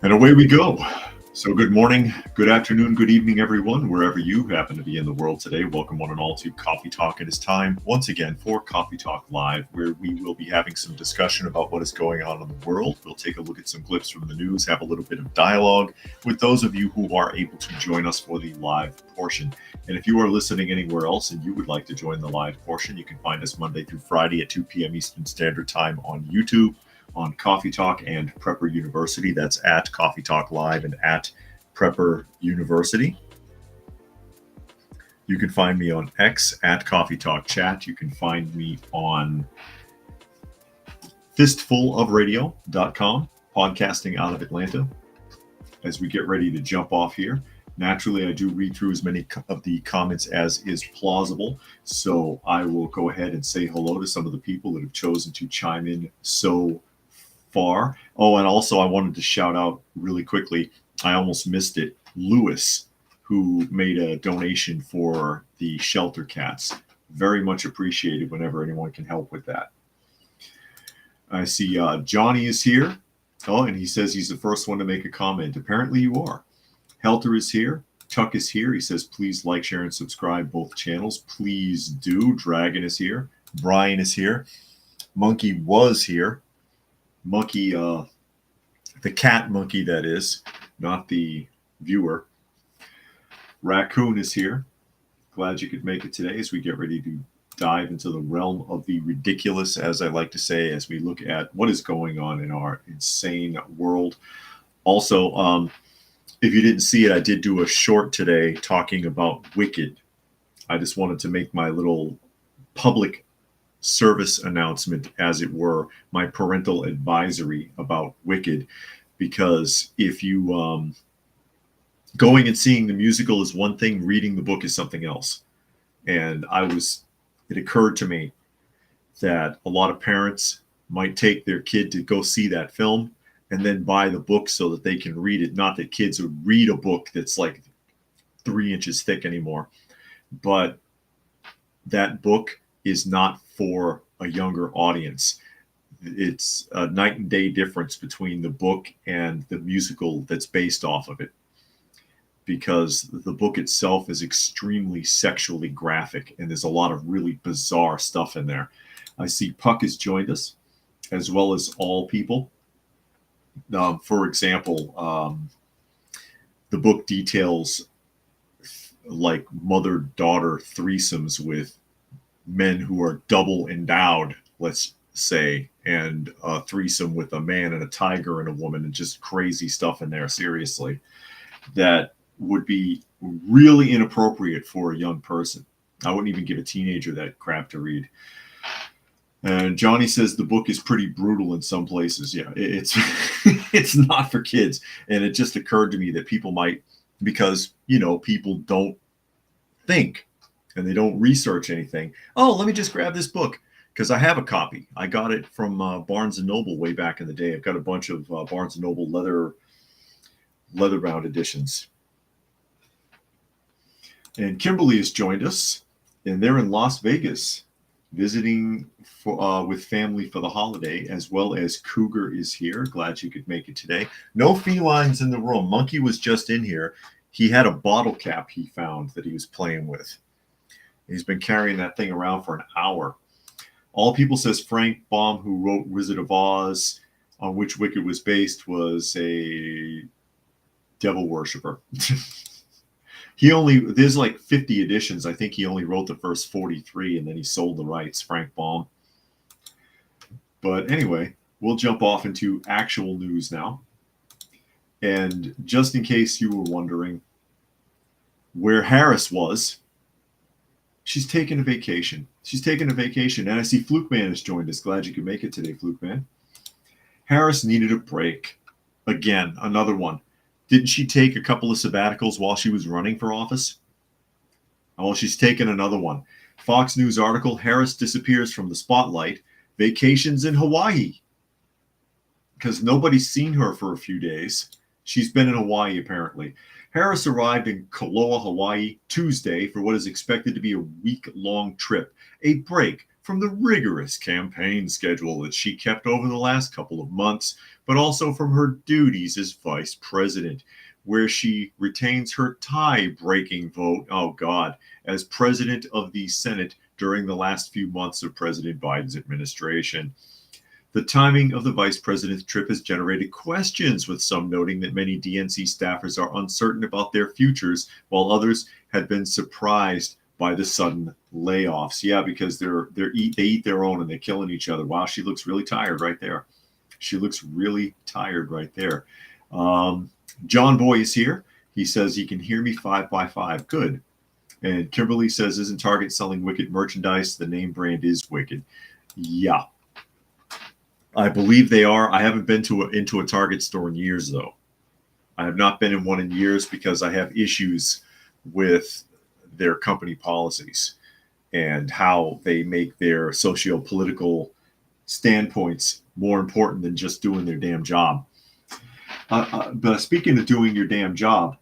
And away we go. So, good morning, good afternoon, good evening, everyone, wherever you happen to be in the world today. Welcome, one and all, to Coffee Talk. It is time once again for Coffee Talk Live, where we will be having some discussion about what is going on in the world. We'll take a look at some clips from the news, have a little bit of dialogue with those of you who are able to join us for the live portion. And if you are listening anywhere else and you would like to join the live portion, you can find us Monday through Friday at 2 p.m. Eastern Standard Time on YouTube, on Coffee Talk and Prepper University. That's at Coffee Talk Live and at Prepper University. You can find me on X at Coffee Talk Chat. You can find me on fistfulofradio.com, podcasting out of Atlanta. As we get ready to jump off here, naturally, I do read through as many of the comments as is plausible. So I will go ahead and say hello to some of the people that have chosen to chime in so far. Oh, and also I wanted to shout out really quickly, I almost missed it, Lewis, who made a donation for the shelter cats. Very much appreciated whenever anyone can help with that. I see Johnny is here. Oh, and he says he's the first one to make a comment. Apparently you are. Helter is here. Chuck is here. He says, please like, share, and subscribe both channels. Please do. Dragon is here. Brian is here. Monkey was here. Monkey, the cat monkey, that is, not the viewer. Raccoon is here. Glad you could make it today as we get ready to dive into the realm of the ridiculous, as I like to say, as we look at what is going on in our insane world. Also, if you didn't see it, I did do a short today talking about Wicked. I just wanted to make my little public service announcement, as it were, my parental advisory about Wicked, because if you going and seeing the musical is one thing, reading the book is something else. And it occurred to me that a lot of parents might take their kid to go see that film and then buy the book so that they can read it. Not that kids would read a book that's like 3 inches thick anymore, but that book is not for a younger audience. It's a night and day difference between the book and the musical that's based off of it, because the book itself is extremely sexually graphic and there's a lot of really bizarre stuff in there. I see Puck has joined us, as well as all people. For example, the book details like mother-daughter threesomes with men who are double endowed, let's say, and a threesome with a man and a tiger and a woman, and just crazy stuff in there, seriously, that would be really inappropriate for a young person. I wouldn't even give a teenager that crap to read. And Johnny says the book is pretty brutal in some places. Yeah, it's it's not for kids. And it just occurred to me that people might, because, people don't think and they don't research anything. Oh, let me just grab this book, because I have a copy. I got it from Barnes & Noble way back in the day. I've got a bunch of Barnes & Noble leather-bound editions. And Kimberly has joined us, and they're in Las Vegas visiting with family for the holiday, as well as Cougar is here. Glad you could make it today. No felines in the room. Monkey was just in here. He had a bottle cap he found that he was playing with. He's been carrying that thing around for an hour. All People says Frank Bohm, who wrote Wizard of Oz, on which Wicked was based, was a devil worshiper. There's like 50 editions. I think he only wrote the first 43 and then he sold the rights, Frank Bohm. But anyway, we'll jump off into actual news now. And just in case you were wondering where Harris was, she's taking a vacation. And I see Fluke Man has joined us. Glad you could make it today, Fluke Man. Harris needed a break. Again, another one. Didn't she take a couple of sabbaticals while she was running for office? Oh, she's taken another one. Fox News article, Harris disappears from the spotlight, vacations in Hawaii. Because nobody's seen her for a few days. She's been in Hawaii, apparently. Harris arrived in Kaloa, Hawaii, Tuesday for what is expected to be a week-long trip, a break from the rigorous campaign schedule that she kept over the last couple of months, but also from her duties as vice president, where she retains her tie-breaking vote, oh God, as president of the Senate during the last few months of President Biden's administration. The timing of the vice president's trip has generated questions, with some noting that many DNC staffers are uncertain about their futures, while others had been surprised by the sudden layoffs. Yeah, because they eat their own and they're killing each other. Wow, she looks really tired right there. She looks really tired right there. John Boy is here. He says he can hear me 5x5. Good. And Kimberly says, isn't Target selling Wicked merchandise? The name brand is Wicked. Yeah. I believe they are. I haven't been into a Target store in years, though. I have not been in one in years because I have issues with their company policies and how they make their socio-political standpoints more important than just doing their damn job. But speaking of doing your damn job,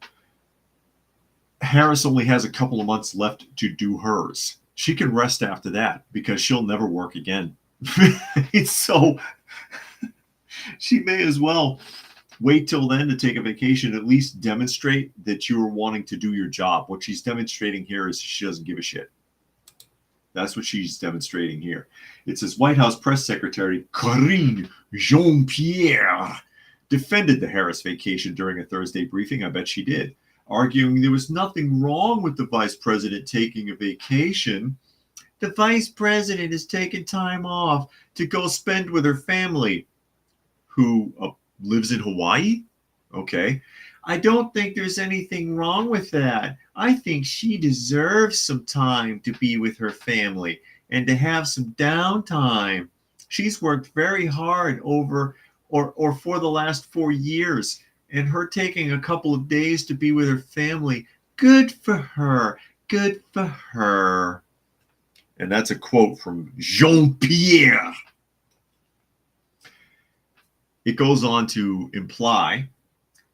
Harris only has a couple of months left to do hers. She can rest after that because she'll never work again. So she may as well wait till then to take a vacation, at least demonstrate that you're wanting to do your job. What she's demonstrating here is she doesn't give a shit. That's what she's demonstrating here. It says White House Press Secretary Karine Jean-Pierre defended the Harris vacation during a Thursday briefing. I bet she did, arguing there was nothing wrong with the vice president taking a vacation. The vice president is taking time off to go spend with her family, who lives in Hawaii. Okay. I don't think there's anything wrong with that. I think she deserves some time to be with her family and to have some downtime. She's worked very hard over or for the last 4 years, and her taking a couple of days to be with her family, good for her. Good for her. And that's a quote from Jean-Pierre. It goes on to imply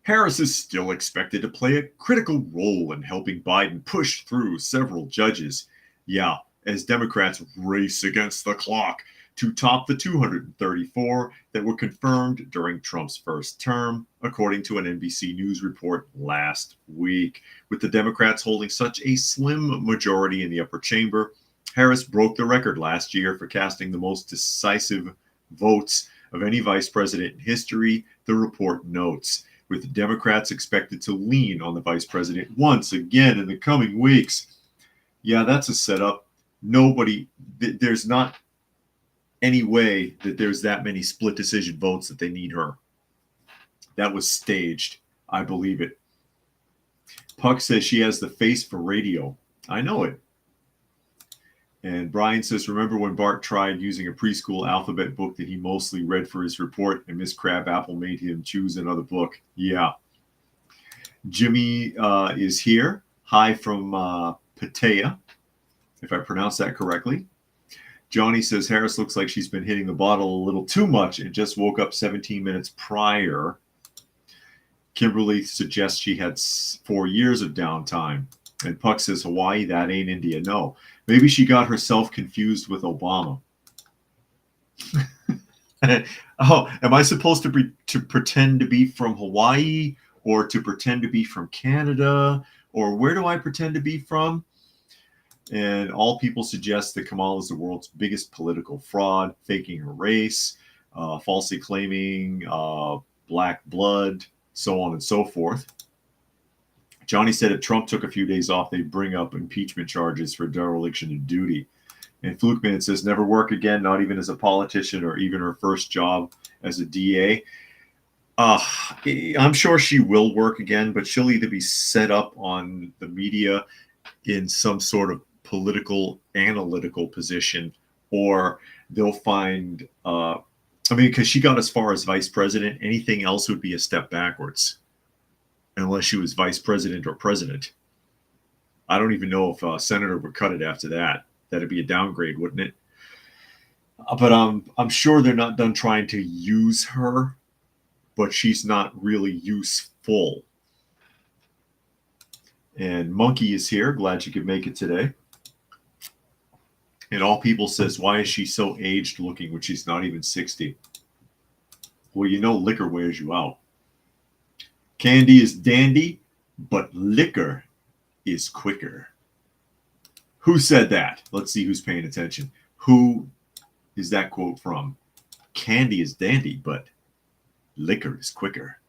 Harris is still expected to play a critical role in helping Biden push through several judges. Yeah, as Democrats race against the clock to top the 234 that were confirmed during Trump's first term, according to an NBC News report last week. With the Democrats holding such a slim majority in the upper chamber, Harris broke the record last year for casting the most decisive votes of any vice president in history, the report notes, with the Democrats expected to lean on the vice president once again in the coming weeks. Yeah, that's a setup. There's not any way that there's that many split decision votes that they need her. That was staged. I believe it. Puck says she has the face for radio. I know it. And Brian says, remember when Bart tried using a preschool alphabet book that he mostly read for his report, and Miss Crabapple made him choose another book? Yeah. Jimmy is here. Hi from Pattaya, if I pronounced that correctly. Johnny says, Harris looks like she's been hitting the bottle a little too much and just woke up 17 minutes prior. Kimberly suggests she had 4 years of downtime. And Puck says, Hawaii, that ain't India. No. Maybe she got herself confused with Obama. Oh, am I supposed to pretend to be from Hawaii or to pretend to be from Canada? Or where do I pretend to be from? And all people suggest that Kamala is the world's biggest political fraud, faking her race, falsely claiming black blood, so on and so forth. Johnny said if Trump took a few days off, they'd bring up impeachment charges for dereliction of duty. And Flukeman says never work again, not even as a politician or even her first job as a DA. I'm sure she will work again, but she'll either be set up on the media in some sort of political analytical position, or they'll find, because she got as far as vice president, anything else would be a step backwards. Unless she was vice president or president. I don't even know if a senator would cut it after that. That'd be a downgrade, wouldn't it? But I'm sure they're not done trying to use her, but she's not really useful. And Monkey is here. Glad you could make it today. And All People says, why is she so aged looking when she's not even 60? Well, you know liquor wears you out. Candy is dandy, but liquor is quicker. Who said that? Let's see who's paying attention. Who is that quote from? Candy is dandy, but liquor is quicker.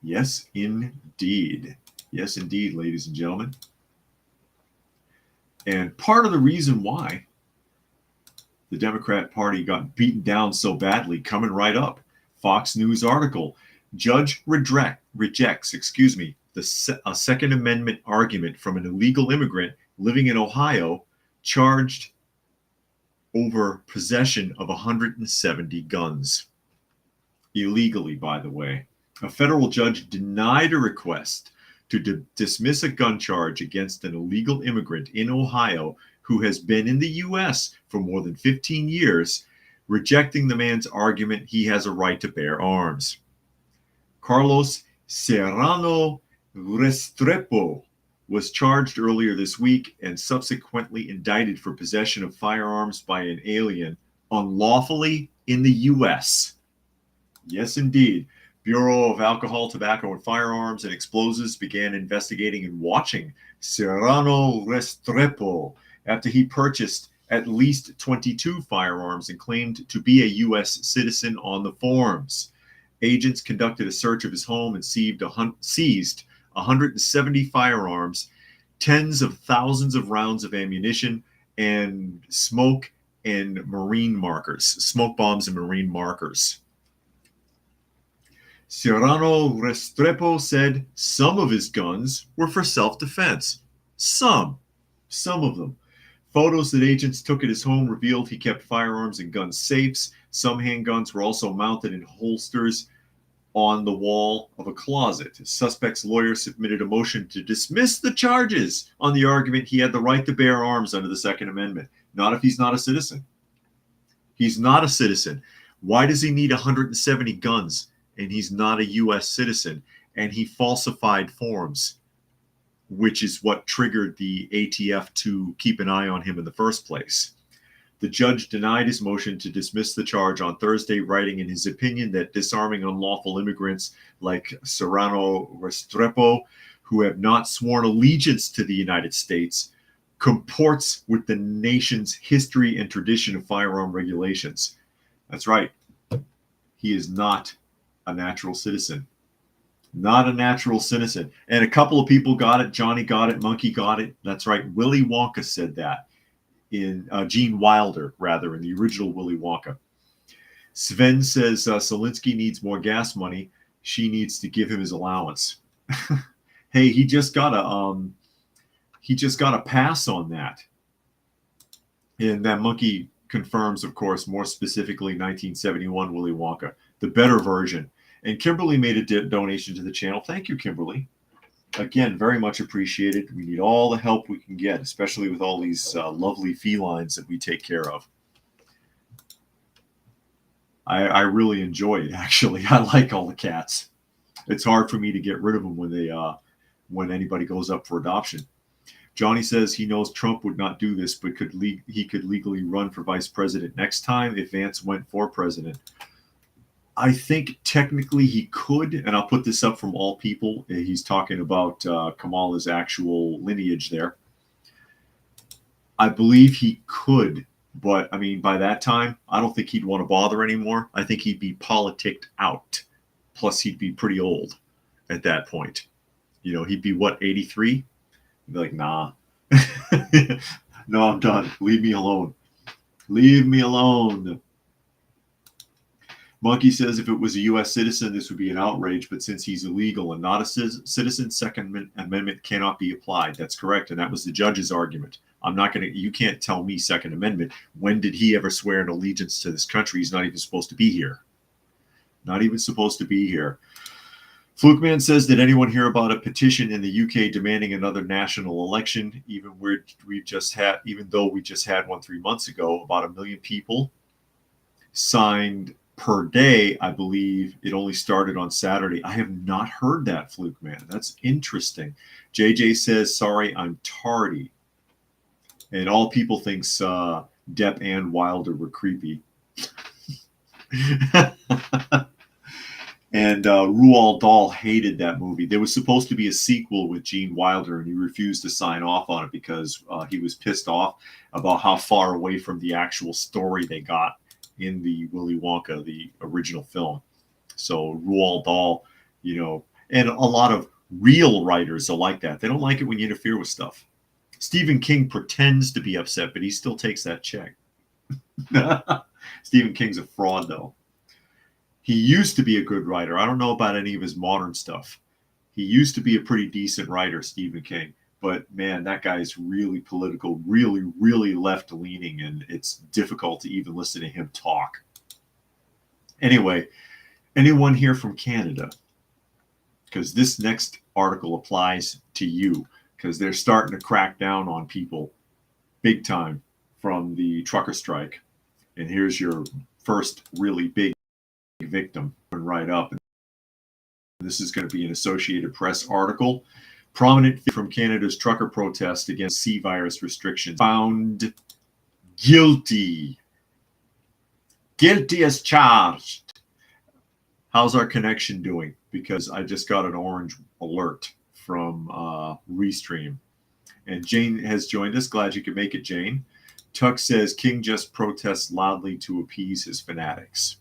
Yes, indeed. Yes, indeed, ladies and gentlemen. And part of the reason why the Democrat Party got beaten down so badly, coming right up, Fox News article, judge rejects, a Second Amendment argument from an illegal immigrant living in Ohio, charged over possession of 170 guns. Illegally, by the way. A federal judge denied a request to dismiss a gun charge against an illegal immigrant in Ohio who has been in the U.S. for more than 15 years, rejecting the man's argument he has a right to bear arms. Carlos Serrano Restrepo was charged earlier this week and subsequently indicted for possession of firearms by an alien unlawfully in the U.S. Yes, indeed. Bureau of Alcohol, Tobacco, and Firearms and Explosives began investigating and watching Serrano Restrepo after he purchased at least 22 firearms and claimed to be a U.S. citizen on the forms. Agents conducted a search of his home and seized 170 firearms, tens of thousands of rounds of ammunition, and smoke bombs and marine markers. Serrano Restrepo said some of his guns were for self-defense. Some of them. Photos that agents took at his home revealed he kept firearms in gun safes. Some handguns were also mounted in holsters on the wall of a closet. His suspect's lawyer submitted a motion to dismiss the charges on the argument he had the right to bear arms under the Second Amendment. Not if he's not a citizen. He's not a citizen. Why does he need 170 guns? And he's not a U.S. citizen, and he falsified forms, which is what triggered the ATF to keep an eye on him in the first place. The judge denied his motion to dismiss the charge on Thursday, writing in his opinion that disarming unlawful immigrants like Serrano Restrepo, who have not sworn allegiance to the United States, comports with the nation's history and tradition of firearm regulations. That's right. He is not a natural citizen. Not a natural citizen. And a couple of people got it. Johnny got it. Monkey got it. That's right. Willy Wonka said that. In Gene Wilder, rather, in the original Willy Wonka. Sven says Zelensky needs more gas money. She needs to give him his allowance. Hey, he just got a pass on that. And that monkey confirms, of course, more specifically 1971 Willy Wonka, the better version. And Kimberly made a donation to the channel. Thank you, Kimberly. Again, very much appreciated. We need all the help we can get, especially with all these lovely felines that we take care of. I really enjoy it, actually. I like all the cats. It's hard for me to get rid of them when anybody goes up for adoption. Johnny says he knows Trump would not do this, but he could legally run for vice president next time if Vance went for president. I think technically he could, and I'll put this up from All People. He's talking about Kamala's actual lineage there. I believe he could, but I mean, by that time, I don't think he'd want to bother anymore. I think he'd be politicked out. Plus, he'd be pretty old at that point. You know, he'd be, what, 83? He'd be like, nah. No, I'm done. Leave me alone. Leave me alone. Monkey says if it was a U.S. citizen, this would be an outrage, but since he's illegal and not a citizen, Second Amendment cannot be applied. That's correct, and that was the judge's argument. You can't tell me Second Amendment. When did he ever swear an allegiance to this country? He's not even supposed to be here. Not even supposed to be here. Flukeman says, did anyone hear about a petition in the UK demanding another national election, even though we just had one 3 months ago? About 1 million people signed per day. I believe it only started on Saturday. I have not heard that, Fluke Man. That's interesting. JJ says, sorry, I'm tardy. And All People thinks Depp and Wilder were creepy. And Roald Dahl hated that movie. There was supposed to be a sequel with Gene Wilder, and he refused to sign off on it because he was pissed off about how far away from the actual story they got in the Willy Wonka, the original film. So Roald Dahl, and a lot of real writers are like that. They don't like it when you interfere with stuff. Stephen King pretends to be upset, but he still takes that check. Stephen King's a fraud, though. He used to be a good writer. I don't know about any of his modern stuff. He used to be a pretty decent writer, Stephen King. But man, that guy is really political, really, really left-leaning, and it's difficult to even listen to him talk. Anyway, anyone here from Canada? Because this next article applies to you, because they're starting to crack down on people big time from the trucker strike. And here's your first really big victim right up. This is going to be an Associated Press article. Prominent from Canada's trucker protest against C virus restrictions found guilty. Guilty as charged. How's our connection doing? Because I just got an orange alert from Restream. And Jane has joined us. Glad you could make it, Jane. Tuck says King just protests loudly to appease his fanatics.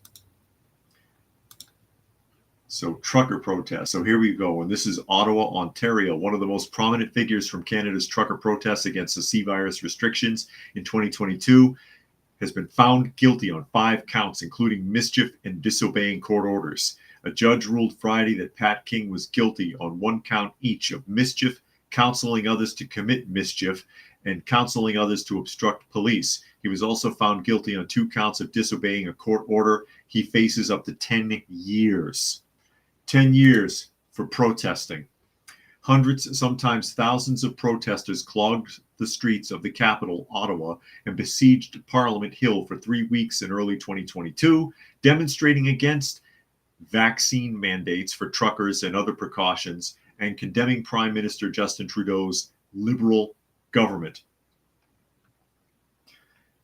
So trucker protest. So here we go. And this is Ottawa, Ontario. One of the most prominent figures from Canada's trucker protests against the C virus restrictions in 2022 has been found guilty on 5 counts, including mischief and disobeying court orders. A judge ruled Friday that Pat King was guilty on 1 count each of mischief, counseling others to commit mischief, and counseling others to obstruct police. He was also found guilty on 2 counts of disobeying a court order. He faces up to 10 years. 10 years for protesting. Hundreds, sometimes thousands of protesters clogged the streets of the capital, Ottawa, and besieged Parliament Hill for 3 weeks in early 2022, demonstrating against vaccine mandates for truckers and other precautions, and condemning Prime Minister Justin Trudeau's Liberal government.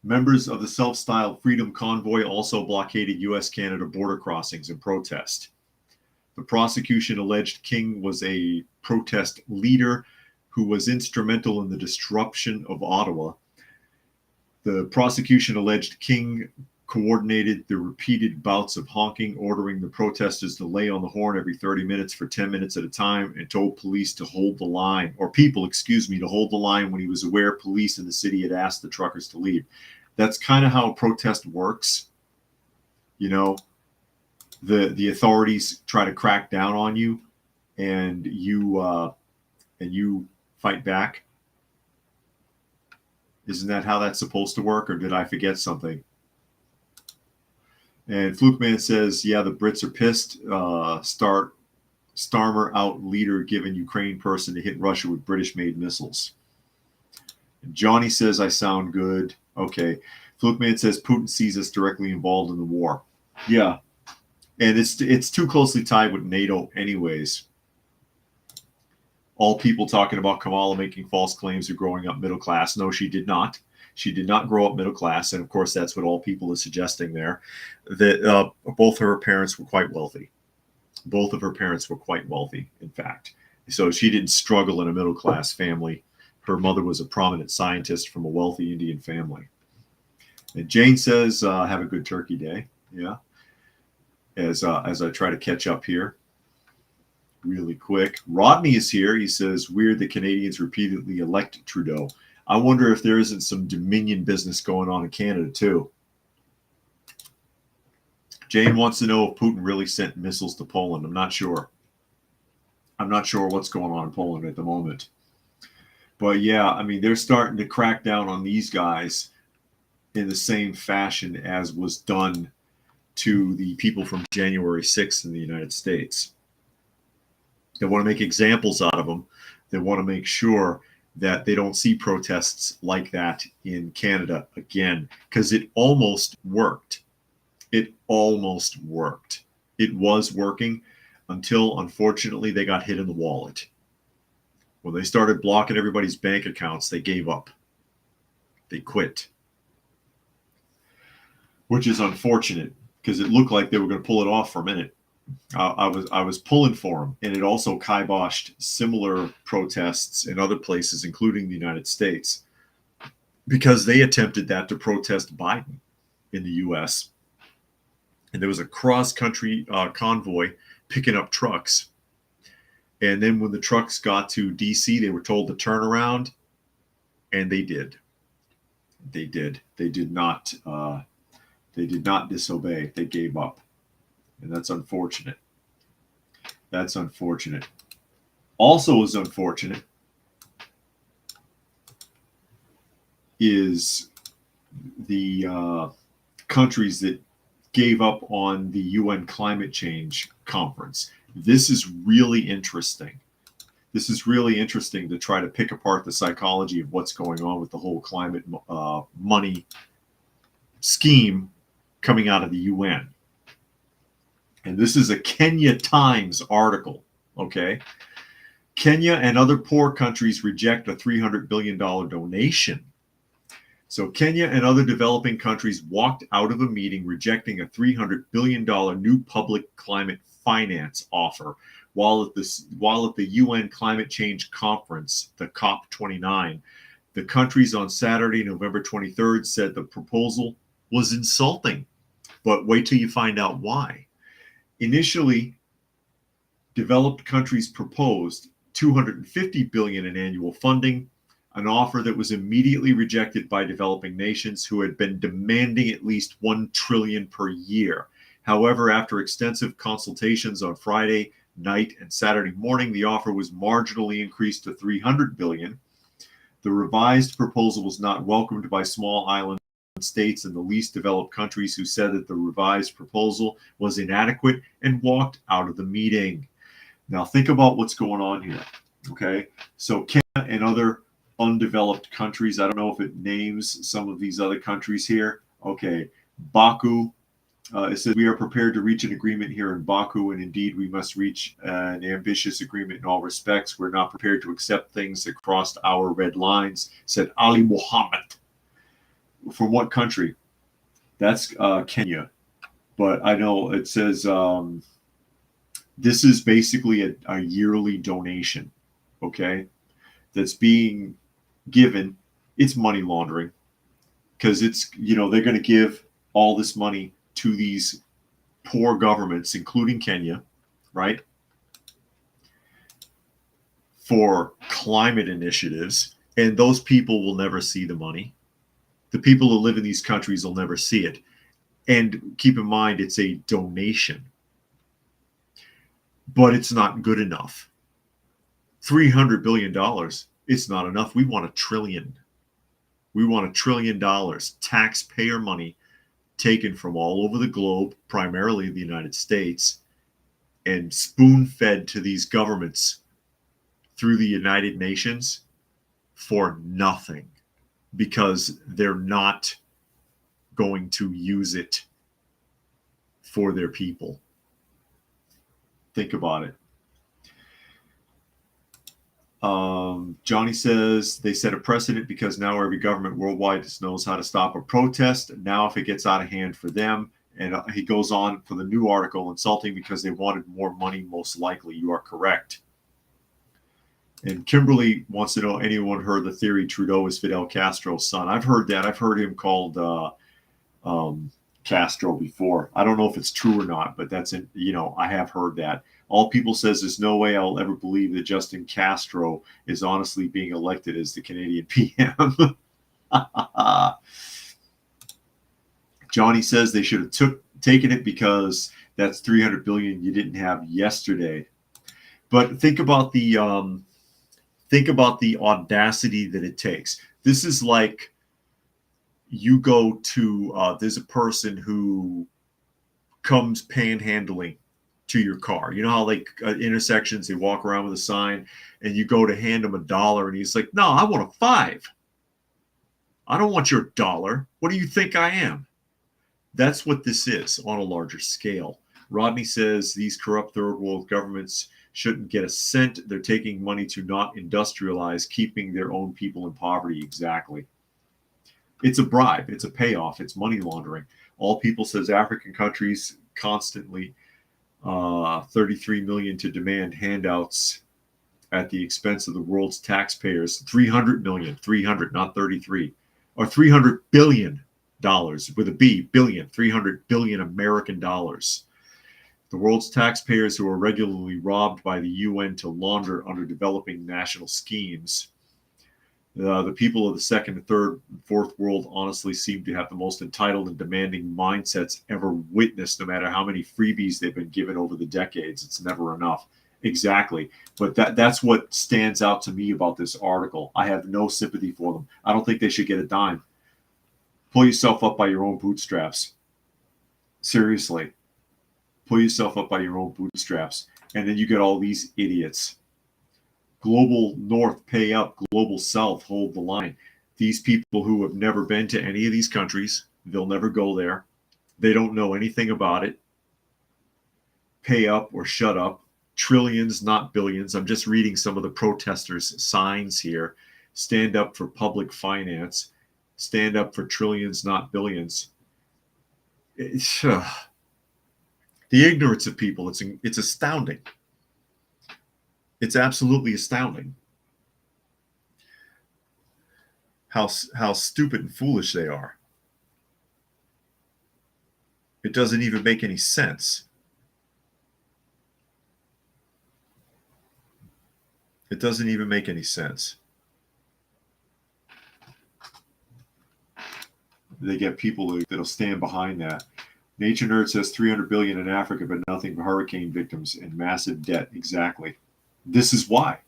Members of the self-styled Freedom Convoy also blockaded U.S.-Canada border crossings in protest. The prosecution alleged King was a protest leader who was instrumental in the disruption of Ottawa. The prosecution alleged King coordinated the repeated bouts of honking, ordering the protesters to lay on the horn every 30 minutes for 10 minutes at a time, and told police to hold the line, or people, to hold the line when he was aware police in the city had asked the truckers to leave. That's kind of how a protest works. The authorities try to crack down on you, and you fight back. Isn't that how that's supposed to work, or did I forget something? And Flukeman says, yeah, the Brits are pissed. Starmer out leader given Ukraine person to hit Russia with British-made missiles. And Johnny says, I sound good. Okay. Flukeman says Putin sees us directly involved in the war. Yeah. And it's too closely tied with NATO anyways. All people talking about Kamala making false claims of growing up middle class. No, she did not. She did not grow up middle class. And of course, that's what all people are suggesting there. That both of her parents were quite wealthy. Both of her parents were quite wealthy, in fact. So she didn't struggle in a middle class family. Her mother was a prominent scientist from a wealthy Indian family. And Jane says, have a good turkey day. Yeah. As I try to catch up here really quick. Rodney is here. He says, weird that Canadians repeatedly elect Trudeau. I wonder if there isn't some Dominion business going on in Canada too. Jane wants to know if Putin really sent missiles to Poland. I'm not sure. I'm not sure what's going on in Poland at the moment. But yeah, I mean, they're starting to crack down on these guys in the same fashion as was done to the people from January 6th in the United States. They want to make examples out of them. They want to make sure that they don't see protests like that in Canada again, because it almost worked. It almost worked. It was working until, unfortunately, they got hit in the wallet. When they started blocking everybody's bank accounts, they gave up. They quit. which is unfortunate because it looked like they were going to pull it off for a minute. I was pulling for them, and it also kiboshed similar protests in other places, including the United States, because they attempted that to protest Biden in the U.S. And there was a cross-country convoy picking up trucks. And then when the trucks got to D.C., they were told to turn around, and they did. They did. They did not. They did not disobey. They gave up, and that's unfortunate. That's unfortunate. Also, is unfortunate is the countries that gave up on the UN climate change conference. This is really interesting. This is really interesting to try to pick apart the psychology of what's going on with the whole climate money scheme coming out of the UN. And this is a Kenya Times article, okay? Kenya and other poor countries reject a $300 billion donation. So Kenya and other developing countries walked out of a meeting rejecting a $300 billion new public climate finance offer, while at the UN climate change conference, the COP29, the countries on Saturday, November 23rd, said the proposal was insulting. But wait till you find out why. Initially, developed countries proposed $250 billion in annual funding, an offer that was immediately rejected by developing nations who had been demanding at least $1 trillion per year. However, after extensive consultations on Friday night and Saturday morning, the offer was marginally increased to $300 billion. The revised proposal was not welcomed by small island states and the least developed countries, who said that the revised proposal was inadequate and walked out of the meeting. Now think about what's going on here, okay? So Kenya and other undeveloped countries, I don't know if it names some of these other countries here. Okay, Baku, it says we are prepared to reach an agreement here in Baku, and indeed we must reach an ambitious agreement in all respects. We're not prepared to accept things that crossed our red lines, said Ali Mohammed. From what country? That's Kenya. But I know it says this is basically a yearly donation, okay, that's being given. It's money laundering because it's, they're going to give all this money to these poor governments, including Kenya, right, for climate initiatives. And those people will never see the money. The people who live in these countries will never see it. And keep in mind, it's a donation. But it's not good enough. $300 billion, it's not enough. We want $1 trillion. We want $1 trillion taxpayer money taken from all over the globe, primarily the United States, and spoon-fed to these governments through the United Nations for nothing, because they're not going to use it for their people. Think about it. Johnny says they set a precedent because now every government worldwide just knows how to stop a protest. Now if it gets out of hand for them, and he goes on for the new article, insulting because they wanted more money, most likely. You are correct. And Kimberly wants to know, anyone heard the theory Trudeau is Fidel Castro's son? I've heard that. I've heard him called Castro before. I don't know if it's true or not, but that's it. I have heard that. All People says there's no way I'll ever believe that Justin Castro is honestly being elected as the Canadian PM. Johnny says they should have taken it because that's $300 billion you didn't have yesterday. But think about the audacity that it takes. This is like you go to there's a person who comes panhandling to your car. You know how like intersections, they walk around with a sign, and you go to hand him $1 and he's like, no, I want a 5. I don't want your $1. What do you think I am? That's what this is on a larger scale. Rodney says these corrupt third world governments shouldn't get a cent. They're taking money to not industrialize, keeping their own people in poverty. Exactly. It's a bribe. It's a payoff. It's money laundering. All People says African countries constantly 33 million to demand handouts at the expense of the world's taxpayers. 300 million, 300, not 33, or 300 billion dollars with a B, billion, 300 billion American dollars. The world's taxpayers who are regularly robbed by the UN to launder under developing national schemes. The people of the second and third and fourth world honestly seem to have the most entitled and demanding mindsets ever witnessed, no matter how many freebies they've been given over the decades. It's never enough. Exactly. But that's what stands out to me about this article. I have no sympathy for them. I don't think they should get a dime. Pull yourself up by your own bootstraps. Seriously. Pull yourself up by your own bootstraps. And then you get all these idiots. Global North pay up, Global South hold the line. These people who have never been to any of these countries, they'll never go there. They don't know anything about it. Pay up or shut up. Trillions, not billions. I'm just reading some of the protesters' signs here. Stand up for public finance. Stand up for trillions, not billions. The ignorance of people, it's astounding. It's absolutely astounding how stupid and foolish they are. It doesn't even make any sense. It doesn't even make any sense. They get people that'll stand behind that. Nature Nerd says 300 billion in Africa, but nothing for hurricane victims and massive debt. Exactly. This is why.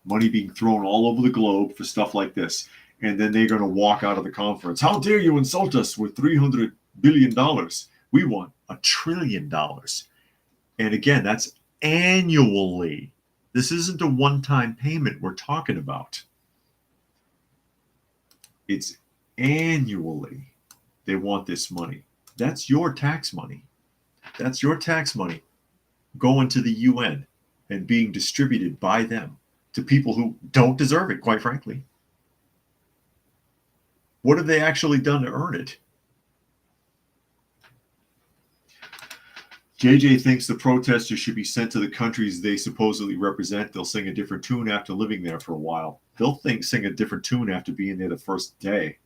Money being thrown all over the globe for stuff like this. And then they're going to walk out of the conference. How dare you insult us with $300 billion? We want $1 trillion. And again, that's annually. This isn't a one-time payment we're talking about. It's annually they want this money. That's your tax money. That's your tax money going to the UN and being distributed by them to people who don't deserve it, quite frankly. What have they actually done to earn it? JJ thinks the protesters should be sent to the countries they supposedly represent. They'll sing a different tune after living there for a while. They'll sing a different tune after being there the first day.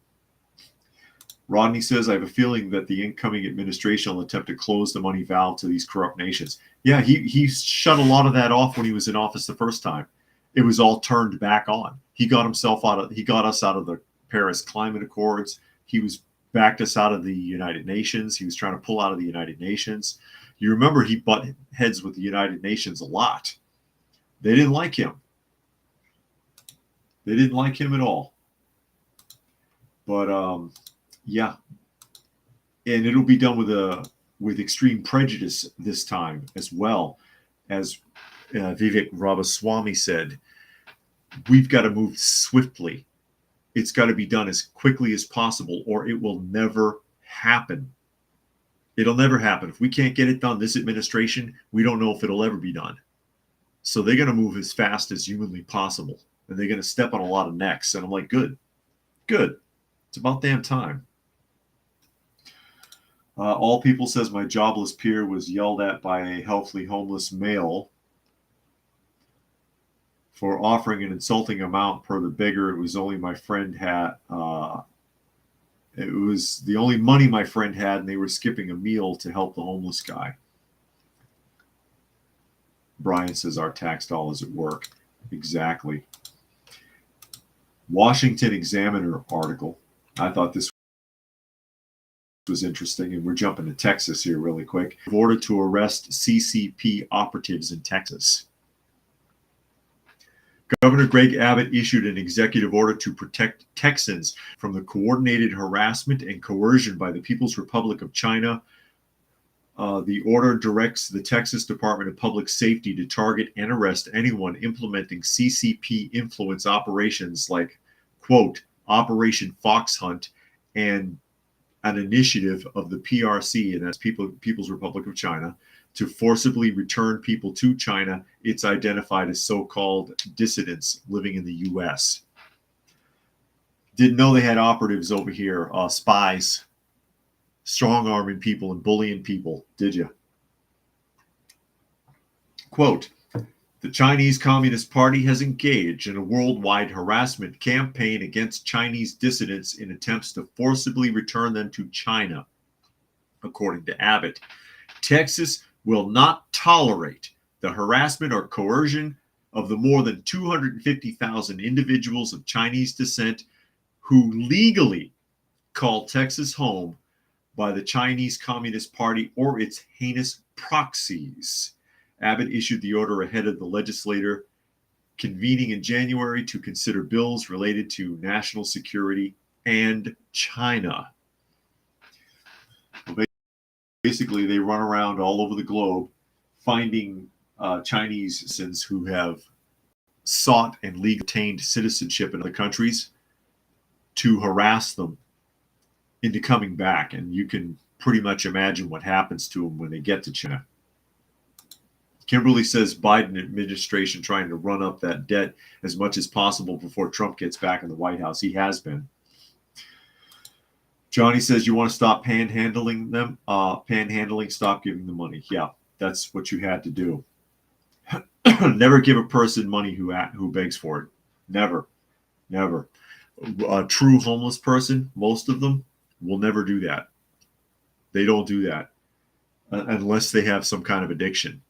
Rodney says, I have a feeling that the incoming administration will attempt to close the money valve to these corrupt nations. Yeah, he shut a lot of that off when he was in office the first time. It was all turned back on. He got us out of the Paris Climate Accords. He backed us out of the United Nations. He was trying to pull out of the United Nations. You remember he butt heads with the United Nations a lot. They didn't like him. They didn't like him at all. But yeah, and it'll be done with extreme prejudice this time as well. As Vivek Ramaswamy said, we've got to move swiftly. It's got to be done as quickly as possible, or it will never happen. It'll never happen. If we can't get it done this administration, we don't know if it'll ever be done. So they're going to move as fast as humanly possible, and they're going to step on a lot of necks. And I'm like, good. It's about damn time. All People says my jobless peer was yelled at by a healthily homeless male for offering an insulting amount per the beggar. It was only my friend had. It was the only money my friend had, and they were skipping a meal to help the homeless guy. Brian says our tax dollars at work. Exactly. Washington Examiner article. I thought this was interesting, and we're jumping to Texas here really quick. Order to arrest CCP operatives in Texas. Governor Greg Abbott issued an executive order to protect Texans from the coordinated harassment and coercion by the People's Republic of China. The order directs the Texas Department of Public Safety to target and arrest anyone implementing CCP influence operations like, quote, Operation Fox Hunt, and an initiative of the PRC, and that's People's Republic of China, to forcibly return people to China. It's identified as so-called dissidents living in the U.S. Didn't know they had operatives over here, spies. strong-arming people and bullying people, did you? Quote, the Chinese Communist Party has engaged in a worldwide harassment campaign against Chinese dissidents in attempts to forcibly return them to China. According to Abbott, Texas will not tolerate the harassment or coercion of the more than 250,000 individuals of Chinese descent who legally call Texas home by the Chinese Communist Party or its heinous proxies. Abbott issued the order ahead of the legislature convening in January to consider bills related to national security and China. Basically, they run around all over the globe finding Chinese citizens who have sought and legally obtained citizenship in other countries to harass them into coming back. And you can pretty much imagine what happens to them when they get to China. Kimberly says Biden administration trying to run up that debt as much as possible before Trump gets back in the White House. He has been. Johnny says you want to stop panhandling them. Panhandling, stop giving them money. Yeah, that's what you had to do. Never give a person money who begs for it. Never. Never. A true homeless person, most of them, will never do that. They don't do that unless they have some kind of addiction.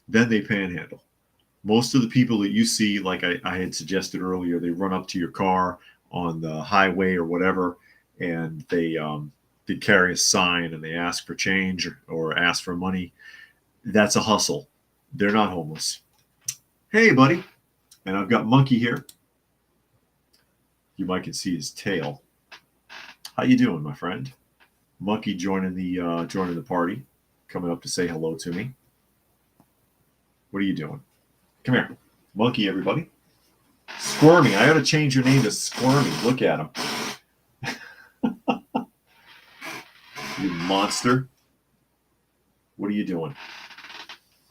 Then they panhandle. Most of the people that you see, like I had suggested earlier, they run up to your car on the highway or whatever, and they carry a sign and they ask for change or ask for money. That's a hustle. They're not homeless. Hey, buddy. And I've got Monkey here. You might can see his tail. How you doing, my friend? Monkey joining the party, coming up to say hello to me. What are you doing? Come here. Monkey, everybody. Squirmy. I ought to change your name to Squirmy. Look at him. You monster. What are you doing?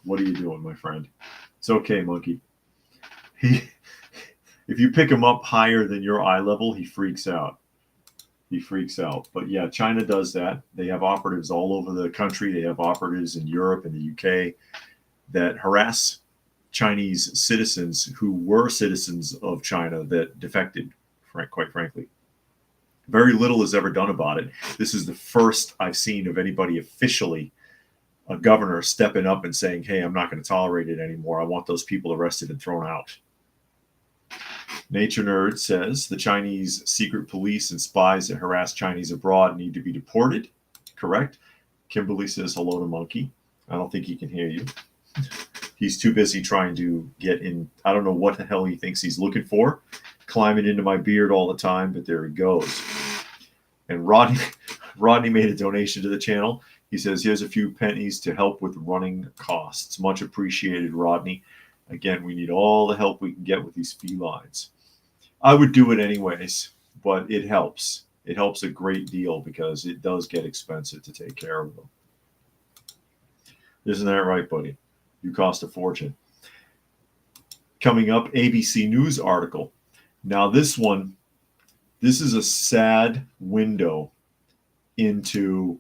What are you doing, my friend? It's okay, Monkey. If you pick him up higher than your eye level, he freaks out. He freaks out. But yeah, China does that. They have operatives all over the country. They have operatives in Europe and the UK that harass Chinese citizens who were citizens of China that defected, quite frankly. Very little is ever done about it. This is the first I've seen of anybody officially, a governor, stepping up and saying, hey, I'm not going to tolerate it anymore. I want those people arrested and thrown out. Nature Nerd says the Chinese secret police and spies that harass Chinese abroad need to be deported. Correct. Kimberly says hello to Monkey. I don't think he can hear you. He's too busy trying to get in. I don't know what the hell he thinks he's looking for. Climbing into my beard all the time, but there he goes. And Rodney made a donation to the channel. He says, here's a few pennies to help with running costs. Much appreciated, Rodney. Again, we need all the help we can get with these felines. I would do it anyways, but it helps. It helps a great deal because it does get expensive to take care of them. Isn't that right, buddy? You cost a fortune. Coming up, ABC News article. Now this is a sad window into